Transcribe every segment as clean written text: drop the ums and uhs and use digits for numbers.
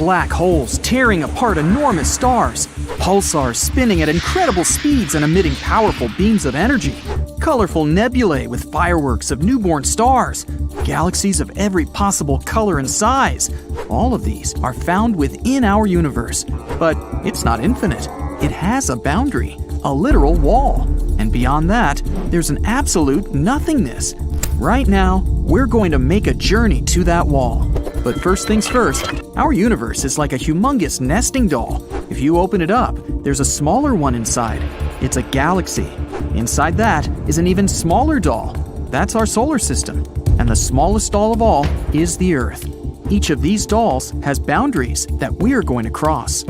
black holes tearing apart enormous stars, pulsars spinning at incredible speeds and emitting powerful beams of energy, colorful nebulae with fireworks of newborn stars, galaxies of every possible color and size. All of these are found within our universe, but it's not infinite. It has a boundary, a literal wall, and beyond that, there's an absolute nothingness. Right now, we're going to make a journey to that wall. But first things first, our universe is like a humongous nesting doll. If you open it up, there's a smaller one inside. It's a galaxy. Inside that is an even smaller doll. That's our solar system. And the smallest doll of all is the Earth. Each of these dolls has boundaries that we're going to cross.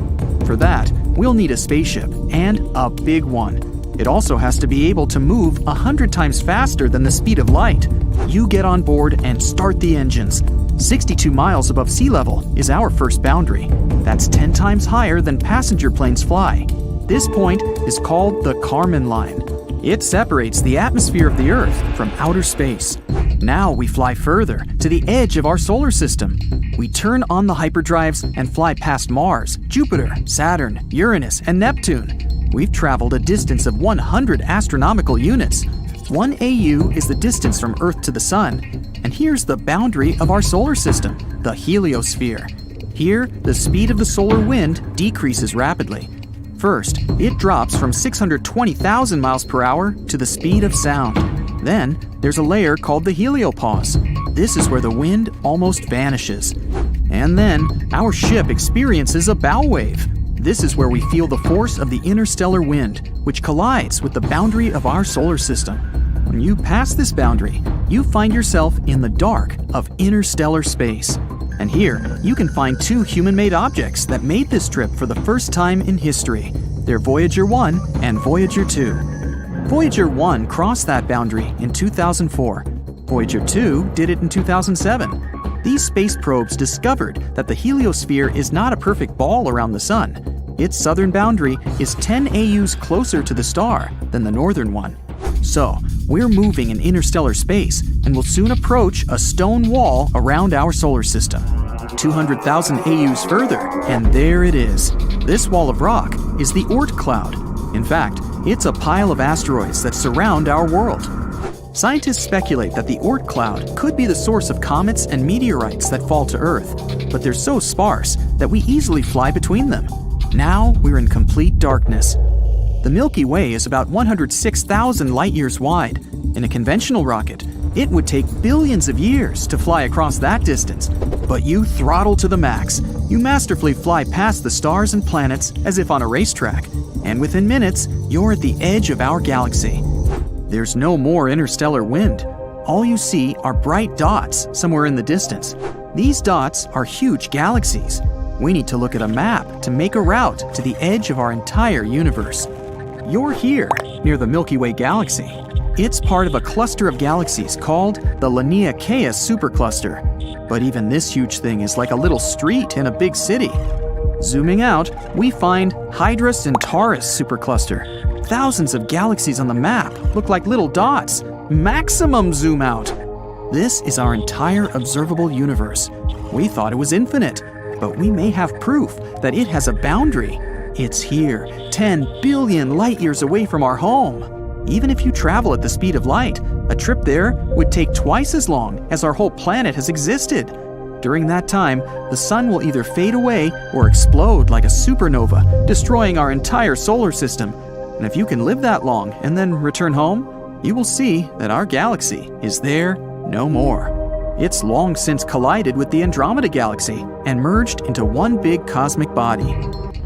For that, we'll need a spaceship, and a big one. It also has to be able to move 100 times faster than the speed of light. You get on board and start the engines. 62 miles above sea level is our first boundary. That's 10 times higher than passenger planes fly. This point is called the Kármán line. It separates the atmosphere of the Earth from outer space. Now we fly further to the edge of our solar system. We turn on the hyperdrives and fly past Mars, Jupiter, Saturn, Uranus, and Neptune. We've traveled a distance of 100 astronomical units. 1 AU is the distance from Earth to the Sun. And here's the boundary of our solar system, the heliosphere. Here, the speed of the solar wind decreases rapidly. First, it drops from 620,000 miles per hour to the speed of sound. Then, there's a layer called the heliopause. This is where the wind almost vanishes. And then, our ship experiences a bow wave. This is where we feel the force of the interstellar wind, which collides with the boundary of our solar system. When you pass this boundary, you find yourself in the dark of interstellar space. And here, you can find two human-made objects that made this trip for the first time in history. They're Voyager 1 and Voyager 2. Voyager 1 crossed that boundary in 2004. Voyager 2 did it in 2007. These space probes discovered that the heliosphere is not a perfect ball around the sun. Its southern boundary is 10 AUs closer to the star than the northern one. So, we're moving in interstellar space and will soon approach a stone wall around our solar system. 200,000 AUs further, and there it is. This wall of rock is the Oort cloud. In fact, it's a pile of asteroids that surround our world. Scientists speculate that the Oort cloud could be the source of comets and meteorites that fall to Earth, but they're so sparse that we easily fly between them. Now we're in complete darkness. The Milky Way is about 106,000 light-years wide. In a conventional rocket, it would take billions of years to fly across that distance. But you throttle to the max. You masterfully fly past the stars and planets as if on a racetrack. And within minutes, you're at the edge of our galaxy. There's no more interstellar wind. All you see are bright dots somewhere in the distance. These dots are huge galaxies. We need to look at a map to make a route to the edge of our entire universe. You're here, near the Milky Way galaxy. It's part of a cluster of galaxies called the Laniakea supercluster. But even this huge thing is like a little street in a big city. Zooming out, we find Hydra Centaurus supercluster. Thousands of galaxies on the map look like little dots. Maximum zoom out. This is our entire observable universe. We thought it was infinite, but we may have proof that it has a boundary. It's here, 10 billion light-years away from our home. Even if you travel at the speed of light, a trip there would take twice as long as our whole planet has existed. During that time, the sun will either fade away or explode like a supernova, destroying our entire solar system. And if you can live that long and then return home, you will see that our galaxy is there no more. It's long since collided with the Andromeda Galaxy and merged into one big cosmic body.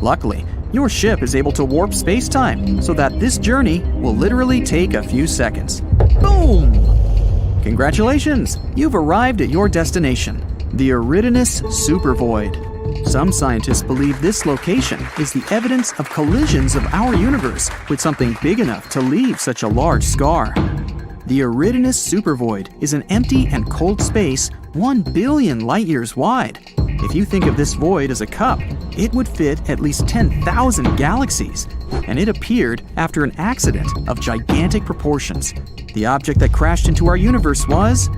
Luckily, your ship is able to warp space-time so that this journey will literally take a few seconds. Boom! Congratulations! You've arrived at your destination, the Eridanus supervoid. Some scientists believe this location is the evidence of collisions of our universe with something big enough to leave such a large scar. The Eridanus supervoid is an empty and cold space 1 billion light-years wide. If you think of this void as a cup, it would fit at least 10,000 galaxies, and it appeared after an accident of gigantic proportions. The object that crashed into our universe was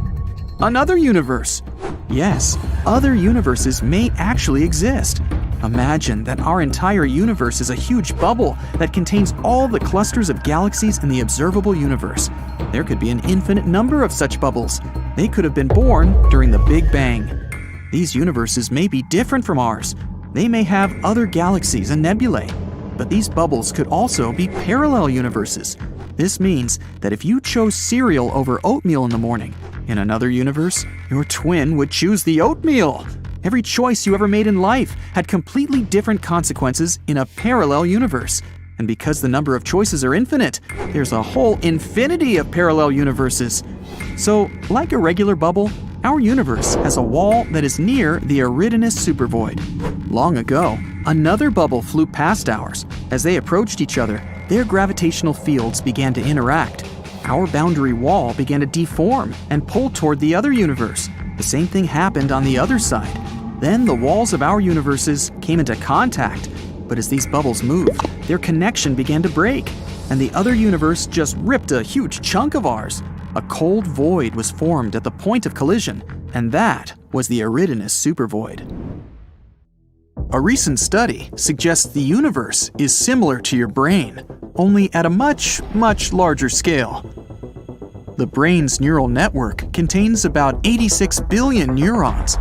Another universe. Yes, other universes may actually exist. Imagine that our entire universe is a huge bubble that contains all the clusters of galaxies in the observable universe. There could be an infinite number of such bubbles. They could have been born during the Big Bang. These universes may be different from ours. They may have other galaxies and nebulae. But these bubbles could also be parallel universes. This means that if you chose cereal over oatmeal in the morning, in another universe, your twin would choose the oatmeal. Every choice you ever made in life had completely different consequences in a parallel universe. And because the number of choices are infinite, there's a whole infinity of parallel universes. So, like a regular bubble, our universe has a wall that is near the Eridanus supervoid. Long ago, another bubble flew past ours. As they approached each other, their gravitational fields began to interact. Our boundary wall began to deform and pull toward the other universe. The same thing happened on the other side. Then the walls of our universes came into contact. But as these bubbles moved, their connection began to break, and the other universe just ripped a huge chunk of ours. A cold void was formed at the point of collision, and that was the Eridanus supervoid. A recent study suggests the universe is similar to your brain, only at a much, much larger scale. The brain's neural network contains about 86 billion neurons.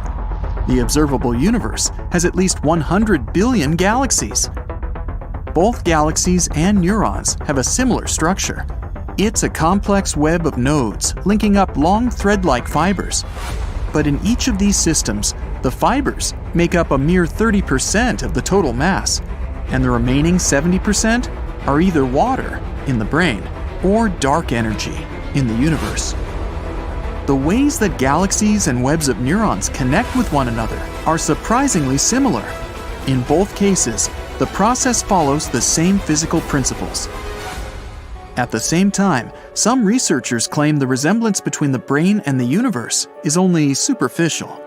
The observable universe has at least 100 billion galaxies. Both galaxies and neurons have a similar structure. It's a complex web of nodes linking up long thread-like fibers. But in each of these systems, the fibers make up a mere 30% of the total mass, and the remaining 70% are either water in the brain or dark energy in the universe. The ways that galaxies and webs of neurons connect with one another are surprisingly similar. In both cases, the process follows the same physical principles. At the same time, some researchers claim the resemblance between the brain and the universe is only superficial.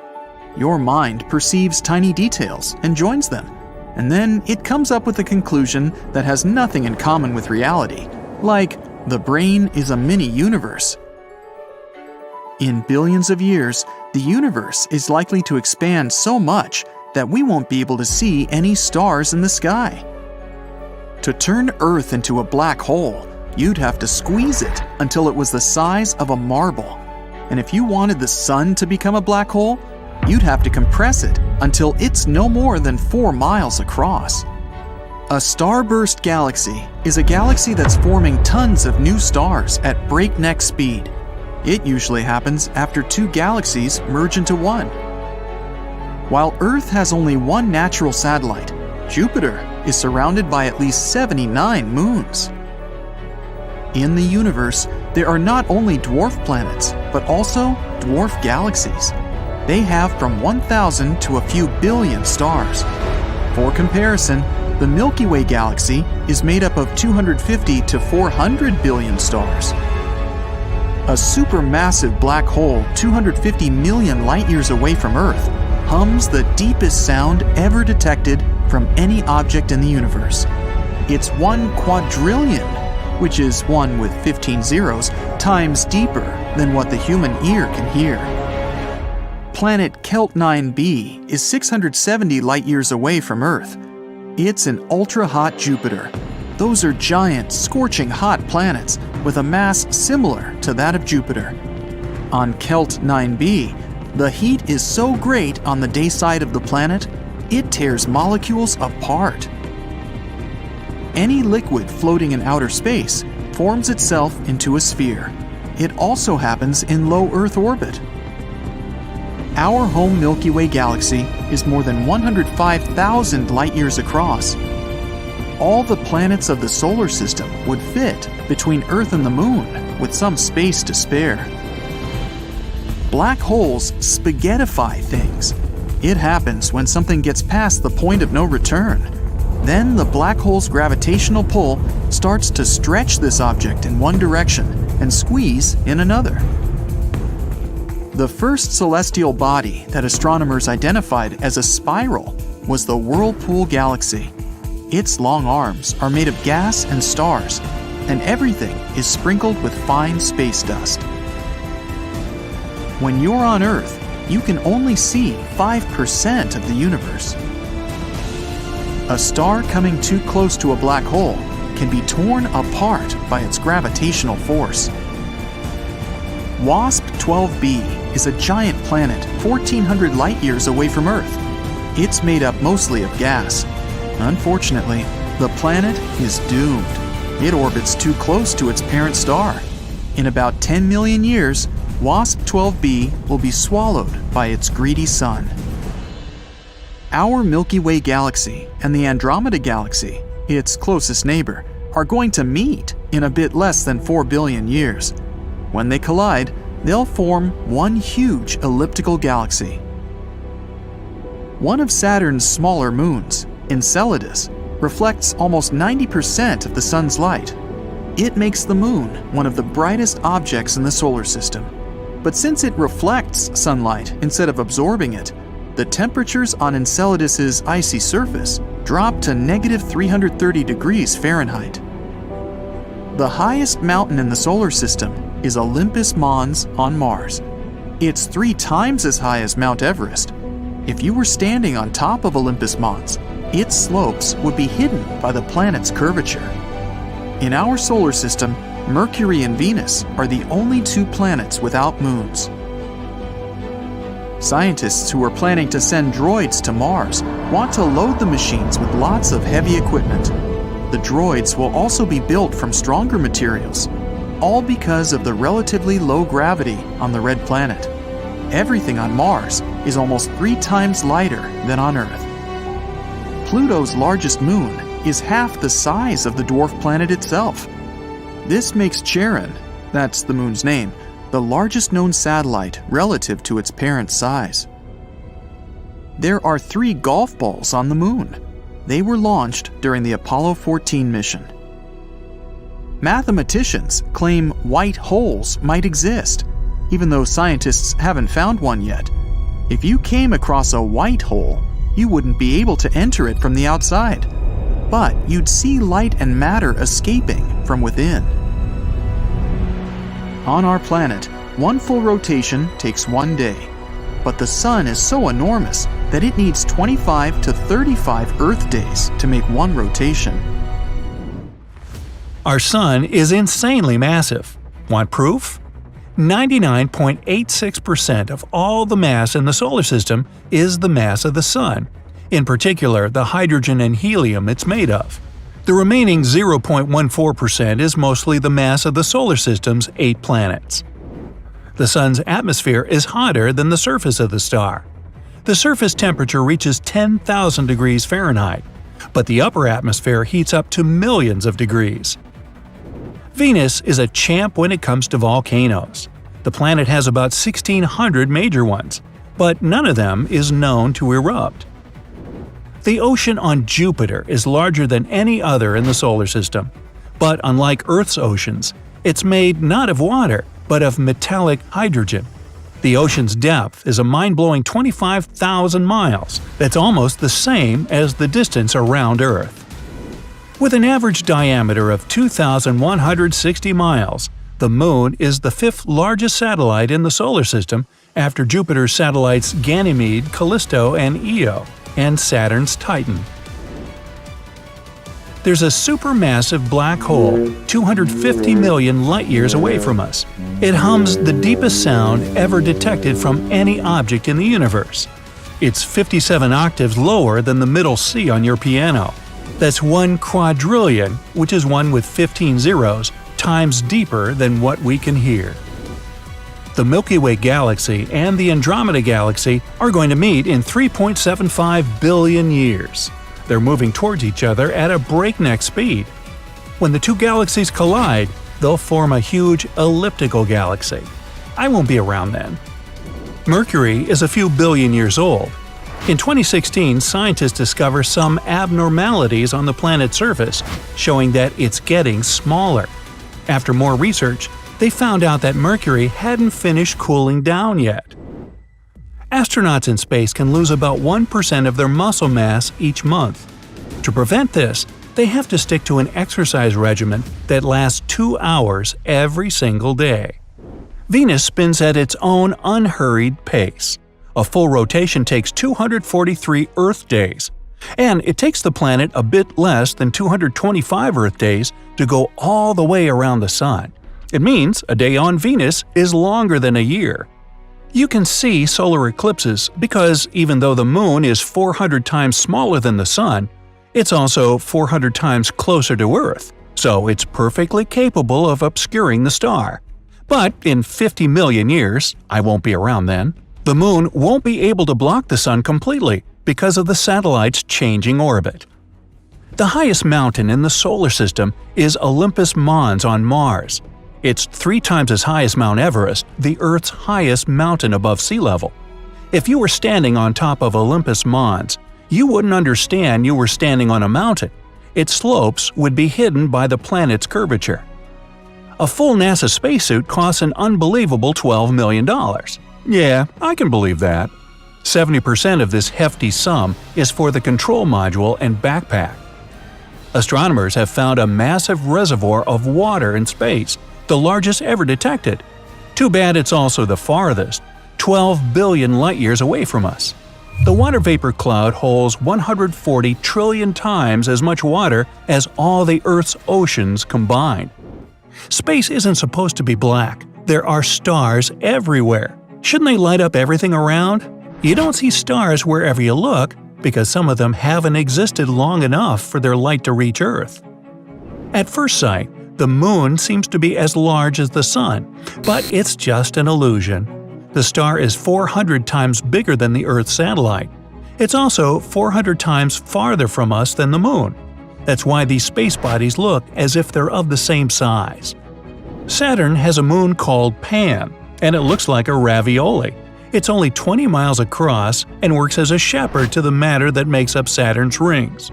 Your mind perceives tiny details and joins them, and then it comes up with a conclusion that has nothing in common with reality, like the brain is a mini-universe. In billions of years, the universe is likely to expand so much that we won't be able to see any stars in the sky. To turn Earth into a black hole, you'd have to squeeze it until it was the size of a marble. And if you wanted the sun to become a black hole, you'd have to compress it until it's no more than 4 miles across. A starburst galaxy is a galaxy that's forming tons of new stars at breakneck speed. It usually happens after 2 galaxies merge into one. While Earth has only one natural satellite, Jupiter is surrounded by at least 79 moons. In the universe, there are not only dwarf planets, but also dwarf galaxies. They have from 1,000 to a few billion stars. For comparison, the Milky Way galaxy is made up of 250 to 400 billion stars. A supermassive black hole 250 million light-years away from Earth hums the deepest sound ever detected from any object in the universe. It's 1 quadrillion, which is 1 with 15 zeros, times deeper than what the human ear can hear. Planet Kelt 9b is 670 light-years away from Earth. It's an ultra-hot Jupiter. Those are giant, scorching hot planets with a mass similar to that of Jupiter. On Kelt 9b, the heat is so great on the day side of the planet, it tears molecules apart. Any liquid floating in outer space forms itself into a sphere. It also happens in low Earth orbit. Our home Milky Way galaxy is more than 105,000 light-years across. All the planets of the solar system would fit between Earth and the Moon with some space to spare. Black holes spaghettify things. It happens when something gets past the point of no return. Then the black hole's gravitational pull starts to stretch this object in one direction and squeeze in another. The first celestial body that astronomers identified as a spiral was the Whirlpool Galaxy. Its long arms are made of gas and stars, and everything is sprinkled with fine space dust. When you're on Earth, you can only see 5% of the universe. A star coming too close to a black hole can be torn apart by its gravitational force. WASP-12b is a giant planet 1,400 light-years away from Earth. It's made up mostly of gas. Unfortunately, the planet is doomed. It orbits too close to its parent star. In about 10 million years, WASP-12b will be swallowed by its greedy sun. Our Milky Way galaxy and the Andromeda galaxy, its closest neighbor, are going to meet in a bit less than 4 billion years. When they collide, they'll form one huge elliptical galaxy. One of Saturn's smaller moons, Enceladus, reflects almost 90% of the sun's light. It makes the moon one of the brightest objects in the solar system. But since it reflects sunlight instead of absorbing it, the temperatures on Enceladus's icy surface drop to -330 degrees Fahrenheit. The highest mountain in the solar system is Olympus Mons on Mars. It's 3 times as high as Mount Everest. If you were standing on top of Olympus Mons, its slopes would be hidden by the planet's curvature. In our solar system, Mercury and Venus are the only 2 planets without moons. Scientists who are planning to send droids to Mars want to load the machines with lots of heavy equipment. The droids will also be built from stronger materials, all because of the relatively low gravity on the red planet. Everything on Mars is almost 3 times lighter than on Earth. Pluto's largest moon is half the size of the dwarf planet itself. This makes Charon, that's the moon's name, the largest known satellite relative to its parent size. There are 3 golf balls on the moon. They were launched during the Apollo 14 mission. Mathematicians claim white holes might exist, even though scientists haven't found one yet. If you came across a white hole, you wouldn't be able to enter it from the outside, but you'd see light and matter escaping from within. On our planet, one full rotation takes 1 day, but the sun is so enormous that it needs 25 to 35 Earth days to make one rotation. Our sun is insanely massive. Want proof? 99.86% of all the mass in the solar system is the mass of the sun, in particular the hydrogen and helium it's made of. The remaining 0.14% is mostly the mass of the solar system's 8 planets. The sun's atmosphere is hotter than the surface of the star. The surface temperature reaches 10,000 degrees Fahrenheit, but the upper atmosphere heats up to millions of degrees. Venus is a champ when it comes to volcanoes. The planet has about 1,600 major ones, but none of them is known to erupt. The ocean on Jupiter is larger than any other in the solar system, but unlike Earth's oceans, it's made not of water, but of metallic hydrogen. The ocean's depth is a mind-blowing 25,000 miles. That's almost the same as the distance around Earth. With an average diameter of 2,160 miles, the Moon is the 5th largest satellite in the solar system after Jupiter's satellites Ganymede, Callisto, and Io, and Saturn's Titan. There's a supermassive black hole 250 million light-years away from us. It hums the deepest sound ever detected from any object in the universe. It's 57 octaves lower than the middle C on your piano. That's 1 quadrillion, which is 1 with 15 zeros, times deeper than what we can hear. The Milky Way galaxy and the Andromeda galaxy are going to meet in 3.75 billion years. They're moving towards each other at a breakneck speed. When the 2 galaxies collide, they'll form a huge elliptical galaxy. I won't be around then. Mercury is a few billion years old. In 2016, scientists discovered some abnormalities on the planet's surface, showing that it's getting smaller. After more research, they found out that Mercury hadn't finished cooling down yet. Astronauts in space can lose about 1% of their muscle mass each month. To prevent this, they have to stick to an exercise regimen that lasts 2 hours every single day. Venus spins at its own unhurried pace. A full rotation takes 243 Earth days, and it takes the planet a bit less than 225 Earth days to go all the way around the Sun. It means a day on Venus is longer than a year. You can see solar eclipses because even though the Moon is 400 times smaller than the Sun, it's also 400 times closer to Earth, so it's perfectly capable of obscuring the star. But in 50 million years, I won't be around then, the Moon won't be able to block the Sun completely because of the satellite's changing orbit. The highest mountain in the solar system is Olympus Mons on Mars. It's 3 times as high as Mount Everest, the Earth's highest mountain above sea level. If you were standing on top of Olympus Mons, you wouldn't understand you were standing on a mountain. Its slopes would be hidden by the planet's curvature. A full NASA spacesuit costs an unbelievable $12 million. Yeah, I can believe that. 70% of this hefty sum is for the control module and backpack. Astronomers have found a massive reservoir of water in space, the largest ever detected. Too bad it's also the farthest, 12 billion light-years away from us. The water vapor cloud holds 140 trillion times as much water as all the Earth's oceans combined. Space isn't supposed to be black. There are stars everywhere. Shouldn't they light up everything around? You don't see stars wherever you look because some of them haven't existed long enough for their light to reach Earth. At first sight, the Moon seems to be as large as the Sun, but it's just an illusion. The star is 400 times bigger than the Earth satellite. It's also 400 times farther from us than the Moon. That's why these space bodies look as if they're of the same size. Saturn has a moon called Pan, and it looks like a ravioli. It's only 20 miles across and works as a shepherd to the matter that makes up Saturn's rings.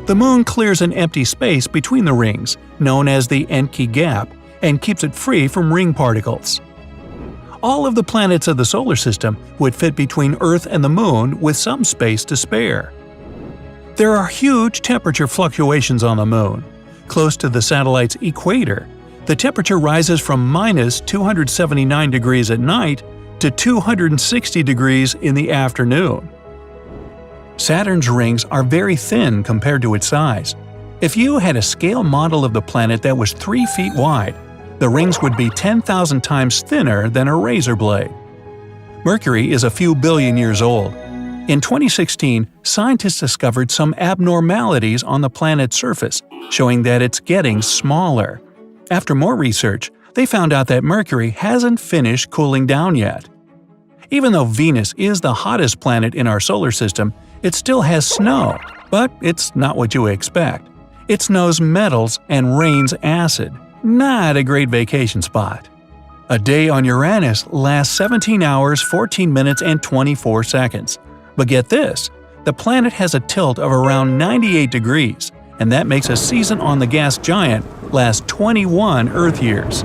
The Moon clears an empty space between the rings, known as the Encke gap, and keeps it free from ring particles. All of the planets of the solar system would fit between Earth and the Moon with some space to spare. There are huge temperature fluctuations on the Moon. Close to the satellite's equator, the temperature rises from minus 279 degrees at night to 260 degrees in the afternoon. Saturn's rings are very thin compared to its size. If you had a scale model of the planet that was 3 feet wide, the rings would be 10,000 times thinner than a razor blade. Mercury is a few billion years old. In 2016, scientists discovered some abnormalities on the planet's surface, showing that it's getting smaller. After more research, they found out that Mercury hasn't finished cooling down yet. Even though Venus is the hottest planet in our solar system, it still has snow, but it's not what you expect. It snows metals and rains acid. Not a great vacation spot. A day on Uranus lasts 17 hours, 14 minutes, and 24 seconds. But get this, the planet has a tilt of around 98 degrees, and that makes a season on the gas giant last 21 Earth years.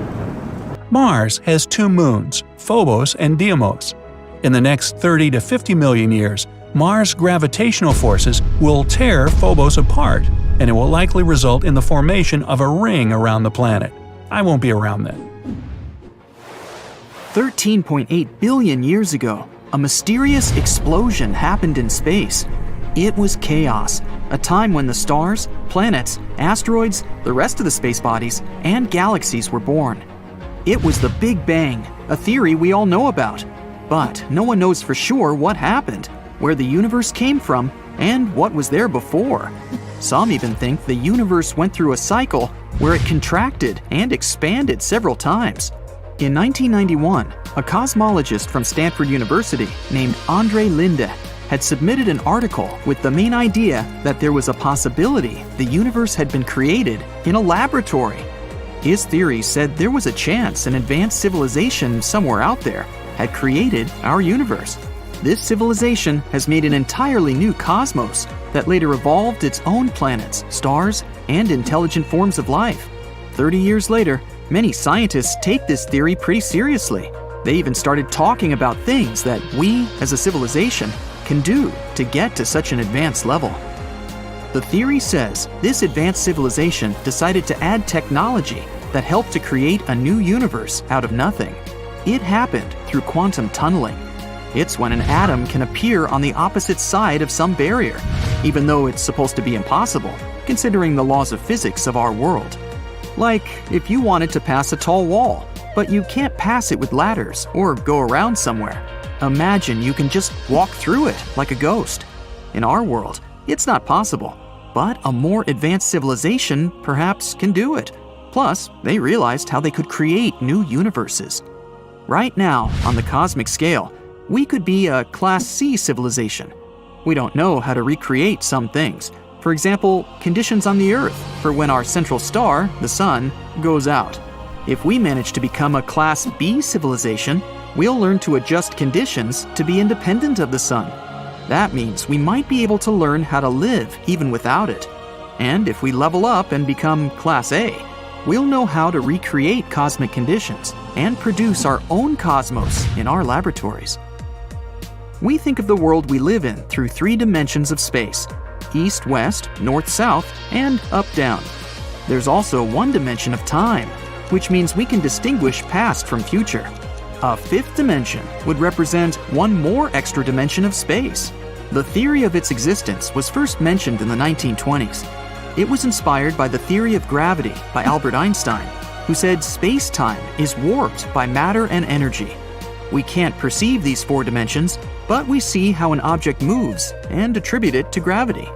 Mars has 2 moons, Phobos and Deimos. In the next 30 to 50 million years, Mars' gravitational forces will tear Phobos apart, and it will likely result in the formation of a ring around the planet. I won't be around then. 13.8 billion years ago, a mysterious explosion happened in space. It was chaos, a time when the stars, planets, asteroids, the rest of the space bodies, and galaxies were born. It was the Big Bang, a theory we all know about. But no one knows for sure what happened, where the universe came from, and what was there before. Some even think the universe went through a cycle where it contracted and expanded several times. In 1991, a cosmologist from Stanford University named Andre Linde had submitted an article with the main idea that there was a possibility the universe had been created in a laboratory. His theory said there was a chance an advanced civilization somewhere out there had created our universe. This civilization has made an entirely new cosmos that later evolved its own planets, stars, and intelligent forms of life. 30 years later, many scientists take this theory pretty seriously. They even started talking about things that we, as a civilization, can do to get to such an advanced level. The theory says this advanced civilization decided to add technology that helped to create a new universe out of nothing. It happened through quantum tunneling. It's when an atom can appear on the opposite side of some barrier, even though it's supposed to be impossible, considering the laws of physics of our world. Like if you wanted to pass a tall wall, but you can't pass it with ladders or go around somewhere. Imagine you can just walk through it like a ghost. In our world, it's not possible, but a more advanced civilization perhaps can do it. Plus, they realized how they could create new universes. Right now, on the cosmic scale, we could be a Class C civilization. We don't know how to recreate some things. For example, conditions on the Earth for when our central star, the Sun, goes out. If we manage to become a Class B civilization, we'll learn to adjust conditions to be independent of the Sun. That means we might be able to learn how to live even without it. And if we level up and become Class A, we'll know how to recreate cosmic conditions and produce our own cosmos in our laboratories. We think of the world we live in through 3 dimensions of space: east-west, north-south, and up-down. There's also 1 dimension of time, which means we can distinguish past from future. A 5th dimension would represent 1 more extra dimension of space. The theory of its existence was first mentioned in the 1920s. It was inspired by the theory of gravity by Albert Einstein, who said space-time is warped by matter and energy. We can't perceive these 4 dimensions, but we see how an object moves and attribute it to gravity.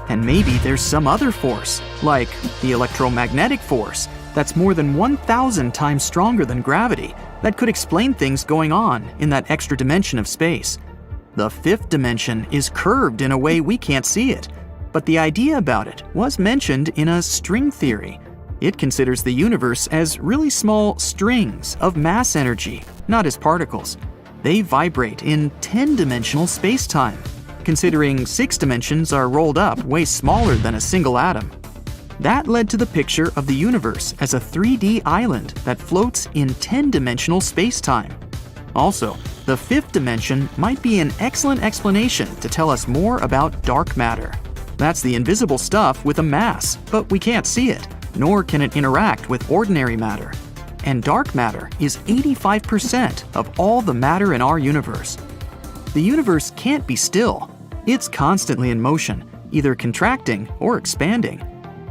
And maybe there's some other force, like the electromagnetic force, that's more than 1,000 times stronger than gravity, that could explain things going on in that extra dimension of space. The 5th dimension is curved in a way we can't see it, but the idea about it was mentioned in a string theory. It considers the universe as really small strings of mass energy, not as particles. They vibrate in 10-dimensional space-time, considering 6 dimensions are rolled up way smaller than a single atom. That led to the picture of the universe as a 3D island that floats in 10-dimensional space-time. Also, the 5th dimension might be an excellent explanation to tell us more about dark matter. That's the invisible stuff with a mass, but we can't see it, nor can it interact with ordinary matter. And dark matter is 85% of all the matter in our universe. The universe can't be still. It's constantly in motion, either contracting or expanding.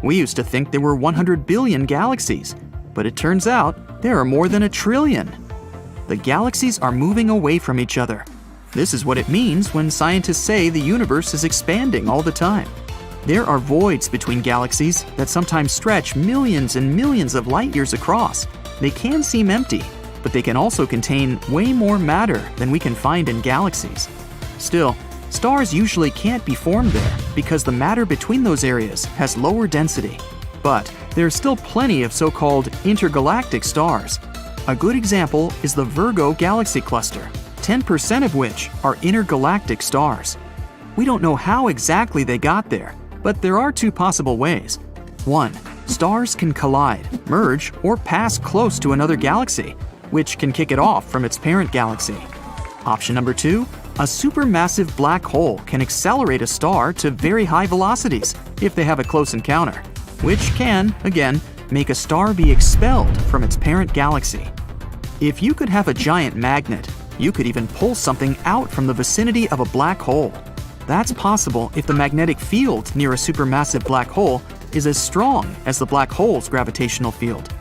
We used to think there were 100 billion galaxies, but it turns out there are more than 1 trillion. The galaxies are moving away from each other. This is what it means when scientists say the universe is expanding all the time. There are voids between galaxies that sometimes stretch millions and millions of light years across. They can seem empty, but they can also contain way more matter than we can find in galaxies. Still, stars usually can't be formed there because the matter between those areas has lower density. But there's still plenty of so-called intergalactic stars. A good example is the Virgo galaxy cluster, 10% of which are intergalactic stars. We don't know how exactly they got there, but there are 2 possible ways. 1. Stars can collide, merge, or pass close to another galaxy, which can kick it off from its parent galaxy. Option number 2. A supermassive black hole can accelerate a star to very high velocities if they have a close encounter, which can, again, make a star be expelled from its parent galaxy. If you could have a giant magnet, you could even pull something out from the vicinity of a black hole. That's possible if the magnetic field near a supermassive black hole is as strong as the black hole's gravitational field.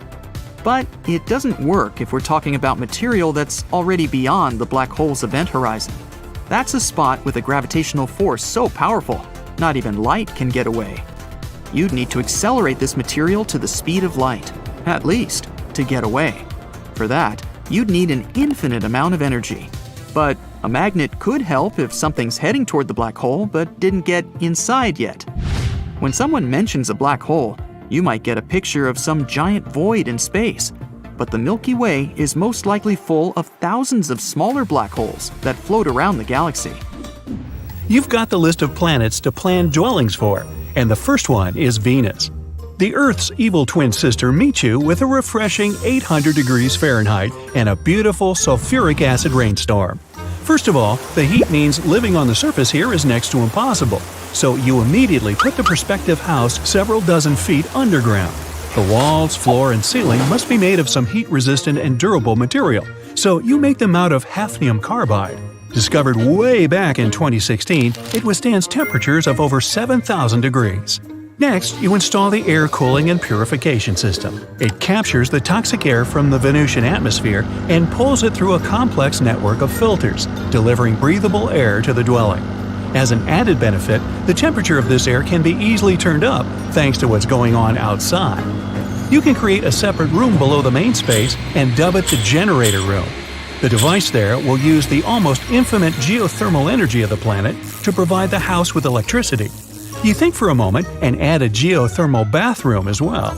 But it doesn't work if we're talking about material that's already beyond the black hole's event horizon. That's a spot with a gravitational force so powerful, not even light can get away. You'd need to accelerate this material to the speed of light, at least, to get away. For that, you'd need an infinite amount of energy. But a magnet could help if something's heading toward the black hole but didn't get inside yet. When someone mentions a black hole, you might get a picture of some giant void in space, but the Milky Way is most likely full of thousands of smaller black holes that float around the galaxy. You've got the list of planets to plan dwellings for, and the first one is Venus. The Earth's evil twin sister meets you with a refreshing 800 degrees Fahrenheit and a beautiful sulfuric acid rainstorm. First of all, the heat means living on the surface here is next to impossible, so you immediately put the prospective house several dozen feet underground. The walls, floor, and ceiling must be made of some heat-resistant and durable material, so you make them out of hafnium carbide. Discovered way back in 2016, it withstands temperatures of over 7,000 degrees. Next, you install the air cooling and purification system. It captures the toxic air from the Venusian atmosphere and pulls it through a complex network of filters, delivering breathable air to the dwelling. As an added benefit, the temperature of this air can be easily turned up thanks to what's going on outside. You can create a separate room below the main space and dub it the generator room. The device there will use the almost infinite geothermal energy of the planet to provide the house with electricity. You think for a moment and add a geothermal bathroom as well.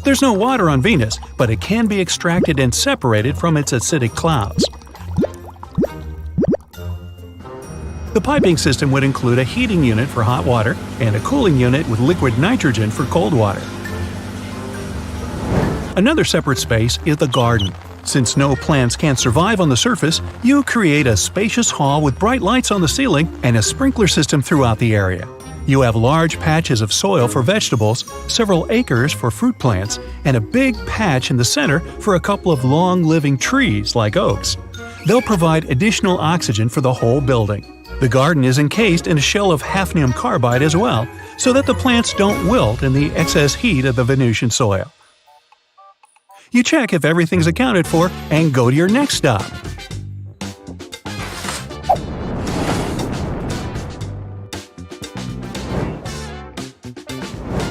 There's no water on Venus, but it can be extracted and separated from its acidic clouds. The piping system would include a heating unit for hot water and a cooling unit with liquid nitrogen for cold water. Another separate space is the garden. Since no plants can survive on the surface, you create a spacious hall with bright lights on the ceiling and a sprinkler system throughout the area. You have large patches of soil for vegetables, several acres for fruit plants, and a big patch in the center for a couple of long-living trees like oaks. They'll provide additional oxygen for the whole building. The garden is encased in a shell of hafnium carbide as well, so that the plants don't wilt in the excess heat of the Venusian soil. You check if everything's accounted for and go to your next stop.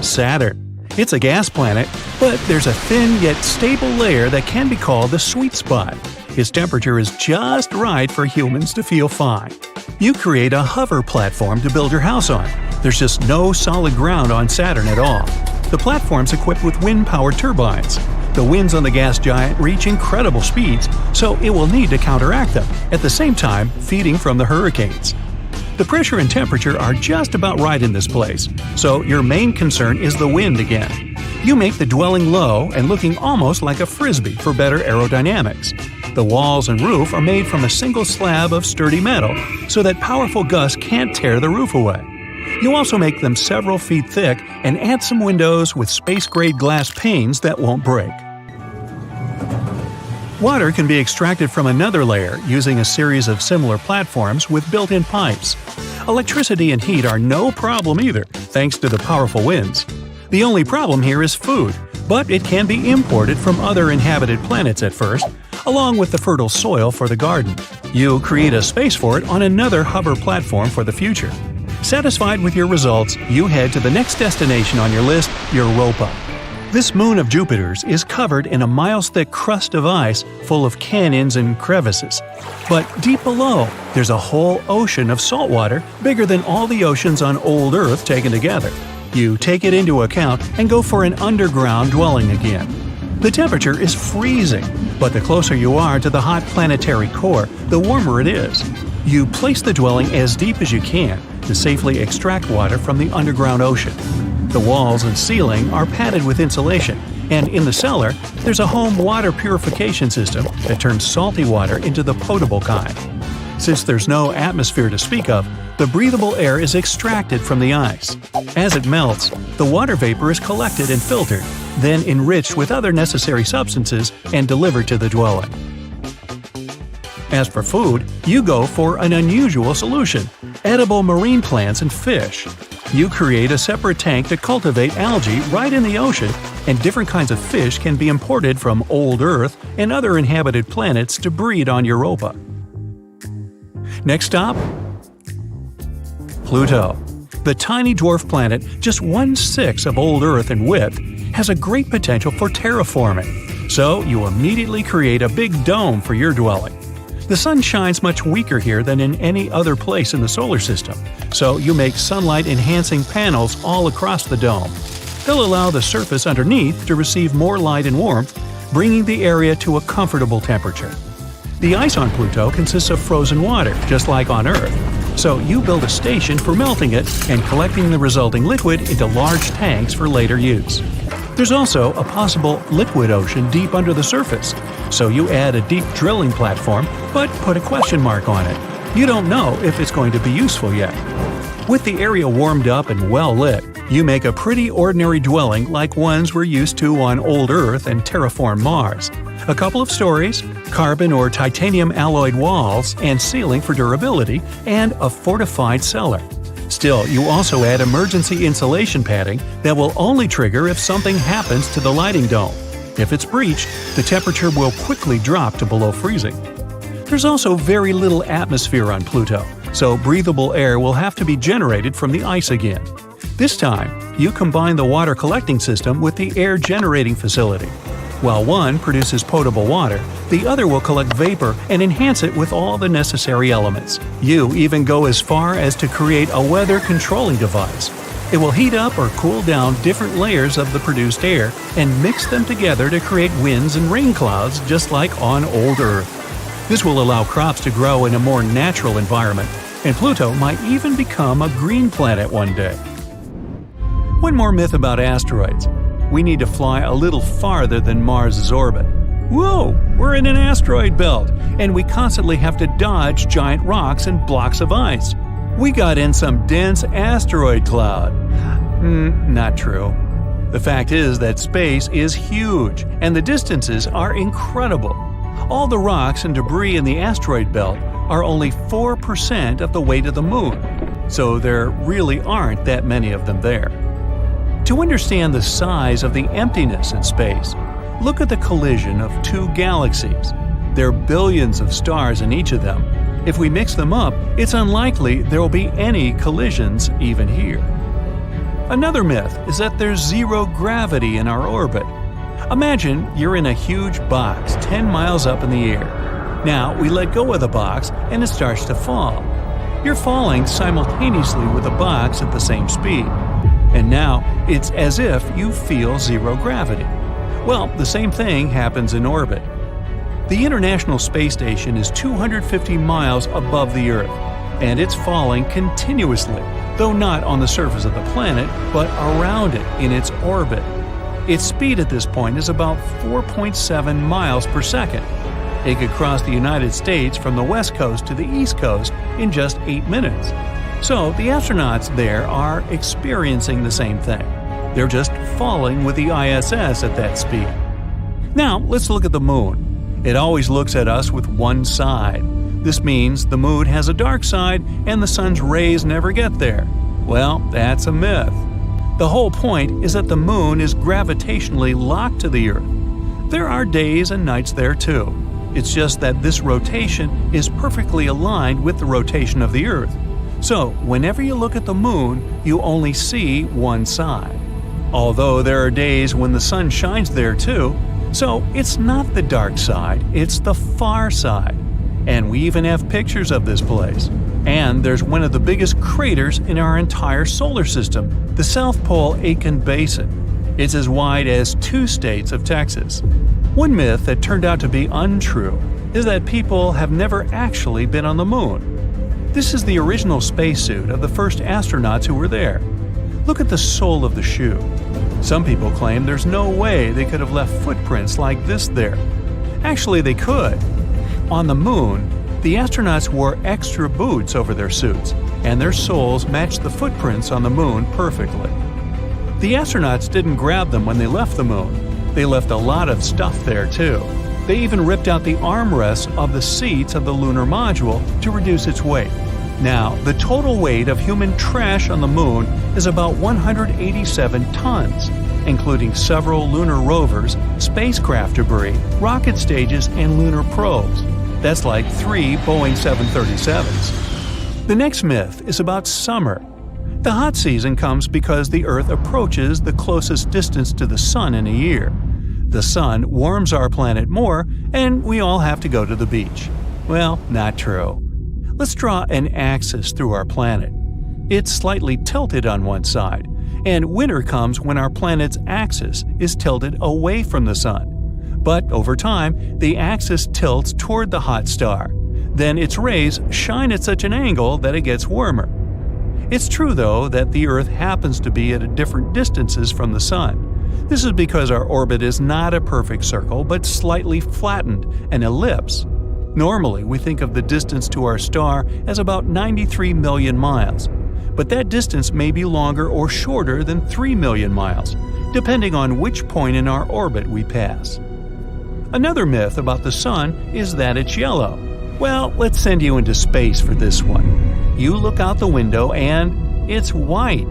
Saturn. It's a gas planet, but there's a thin yet stable layer that can be called the sweet spot. Its temperature is just right for humans to feel fine. You create a hover platform to build your house on. There's just no solid ground on Saturn at all. The platform's equipped with wind-powered turbines. The winds on the gas giant reach incredible speeds, so it will need to counteract them, at the same time feeding from the hurricanes. The pressure and temperature are just about right in this place, so your main concern is the wind again. You make the dwelling low and looking almost like a frisbee for better aerodynamics. The walls and roof are made from a single slab of sturdy metal, so that powerful gusts can't tear the roof away. You also make them several feet thick and add some windows with space-grade glass panes that won't break. Water can be extracted from another layer using a series of similar platforms with built-in pipes. Electricity and heat are no problem either, thanks to the powerful winds. The only problem here is food, but it can be imported from other inhabited planets at first, along with the fertile soil for the garden. You create a space for it on another hover platform for the future. Satisfied with your results, you head to the next destination on your list, Europa. This moon of Jupiter's is covered in a miles-thick crust of ice full of canyons and crevices. But deep below, there's a whole ocean of salt water bigger than all the oceans on old Earth taken together. You take it into account and go for an underground dwelling again. The temperature is freezing, but the closer you are to the hot planetary core, the warmer it is. You place the dwelling as deep as you can to safely extract water from the underground ocean. The walls and ceiling are padded with insulation, and in the cellar, there's a home water purification system that turns salty water into the potable kind. Since there's no atmosphere to speak of, the breathable air is extracted from the ice. As it melts, the water vapor is collected and filtered, then enriched with other necessary substances and delivered to the dwelling. As for food, you go for an unusual solution: edible marine plants and fish. You create a separate tank to cultivate algae right in the ocean, and different kinds of fish can be imported from old Earth and other inhabited planets to breed on Europa. Next stop, Pluto. The tiny dwarf planet, just 1/6 of old Earth in width, has a great potential for terraforming. So you immediately create a big dome for your dwelling. The sun shines much weaker here than in any other place in the solar system, so you make sunlight-enhancing panels all across the dome. They'll allow the surface underneath to receive more light and warmth, bringing the area to a comfortable temperature. The ice on Pluto consists of frozen water, just like on Earth, so you build a station for melting it and collecting the resulting liquid into large tanks for later use. There's also a possible liquid ocean deep under the surface, so you add a deep drilling platform, but put a question mark on it. You don't know if it's going to be useful yet. With the area warmed up and well lit, you make a pretty ordinary dwelling like ones we're used to on old Earth and terraformed Mars. A couple of stories, carbon or titanium alloyed walls and ceiling for durability, and a fortified cellar. Still, you also add emergency insulation padding that will only trigger if something happens to the lighting dome. If it's breached, the temperature will quickly drop to below freezing. There's also very little atmosphere on Pluto, so breathable air will have to be generated from the ice again. This time, you combine the water collecting system with the air generating facility. While one produces potable water, the other will collect vapor and enhance it with all the necessary elements. You even go as far as to create a weather controlling device. It will heat up or cool down different layers of the produced air and mix them together to create winds and rain clouds just like on old Earth. This will allow crops to grow in a more natural environment, and Pluto might even become a green planet one day. One more myth about asteroids. We need to fly a little farther than Mars' orbit. Whoa, we're in an asteroid belt, and we constantly have to dodge giant rocks and blocks of ice. We got in some dense asteroid cloud. Not true. The fact is that space is huge, and the distances are incredible. All the rocks and debris in the asteroid belt are only 4% of the weight of the Moon, so there really aren't that many of them there. To understand the size of the emptiness in space, look at the collision of two galaxies. There are billions of stars in each of them. If we mix them up, it's unlikely there will be any collisions even here. Another myth is that there's zero gravity in our orbit. Imagine you're in a huge box 10 miles up in the air. Now we let go of the box and it starts to fall. You're falling simultaneously with the box at the same speed. And now it's as if you feel zero gravity. Well, the same thing happens in orbit. The International Space Station is 250 miles above the Earth, and it's falling continuously, though not on the surface of the planet, but around it in its orbit. Its speed at this point is about 4.7 miles per second. It could cross the United States from the west coast to the east coast in just 8 minutes. So the astronauts there are experiencing the same thing. They're just falling with the ISS at that speed. Now, let's look at the Moon. It always looks at us with one side. This means the Moon has a dark side and the Sun's rays never get there. Well, that's a myth. The whole point is that the Moon is gravitationally locked to the Earth. There are days and nights there too. It's just that this rotation is perfectly aligned with the rotation of the Earth. So, whenever you look at the Moon, you only see one side. Although there are days when the Sun shines there too, so it's not the dark side, it's the far side. And we even have pictures of this place. And there's one of the biggest craters in our entire solar system, the South Pole Aitken Basin. It's as wide as 2 states of Texas. One myth that turned out to be untrue is that people have never actually been on the Moon. This is the original spacesuit of the first astronauts who were there. Look at the sole of the shoe. Some people claim there's no way they could have left footprints like this there. Actually, they could. On the Moon, the astronauts wore extra boots over their suits, and their soles matched the footprints on the Moon perfectly. The astronauts didn't grab them when they left the Moon. They left a lot of stuff there too. They even ripped out the armrests of the seats of the lunar module to reduce its weight. Now, the total weight of human trash on the Moon is about 187 tons, including several lunar rovers, spacecraft debris, rocket stages, and lunar probes. That's like 3 Boeing 737s. The next myth is about summer. The hot season comes because the Earth approaches the closest distance to the Sun in a year. The Sun warms our planet more, and we all have to go to the beach. Well, not true. Let's draw an axis through our planet. It's slightly tilted on one side, and winter comes when our planet's axis is tilted away from the Sun. But over time, the axis tilts toward the hot star. Then its rays shine at such an angle that it gets warmer. It's true, though, that the Earth happens to be at different distances from the Sun. This is because our orbit is not a perfect circle, but slightly flattened, an ellipse. Normally, we think of the distance to our star as about 93 million miles, but that distance may be longer or shorter than 3 million miles, depending on which point in our orbit we pass. Another myth about the sun is that it's yellow. Well, let's send you into space for this one. You look out the window and it's white.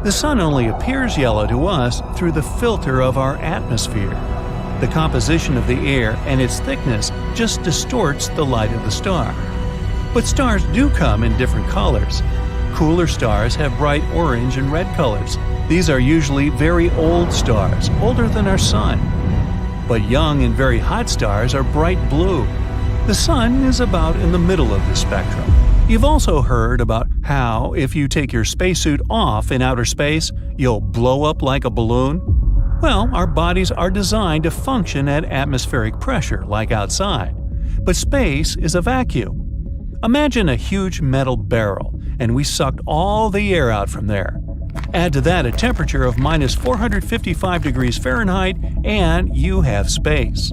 The sun only appears yellow to us through the filter of our atmosphere. The composition of the air and its thickness just distorts the light of the star. But stars do come in different colors. Cooler stars have bright orange and red colors. These are usually very old stars, older than our sun. But young and very hot stars are bright blue. The sun is about in the middle of the spectrum. You've also heard about how, if you take your spacesuit off in outer space, you'll blow up like a balloon. Well, our bodies are designed to function at atmospheric pressure, like outside. But space is a vacuum. Imagine a huge metal barrel, and we sucked all the air out from there. Add to that a temperature of minus 455 degrees Fahrenheit, and you have space.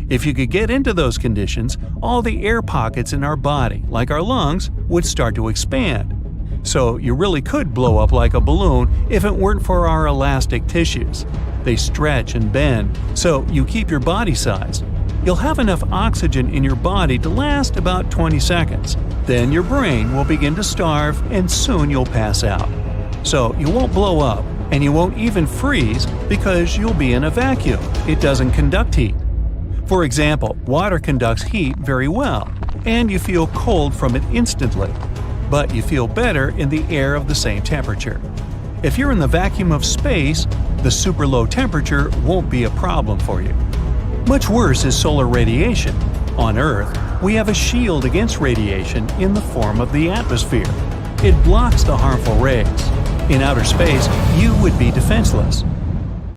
If you could get into those conditions, all the air pockets in our body, like our lungs, would start to expand. So you really could blow up like a balloon if it weren't for our elastic tissues. They stretch and bend, so you keep your body size. You'll have enough oxygen in your body to last about 20 seconds. Then your brain will begin to starve and soon you'll pass out. So you won't blow up, and you won't even freeze because you'll be in a vacuum. It doesn't conduct heat. For example, water conducts heat very well, and you feel cold from it instantly. But you feel better in the air of the same temperature. If you're in the vacuum of space, the super low temperature won't be a problem for you. Much worse is solar radiation. On Earth, we have a shield against radiation in the form of the atmosphere. It blocks the harmful rays. In outer space, you would be defenseless.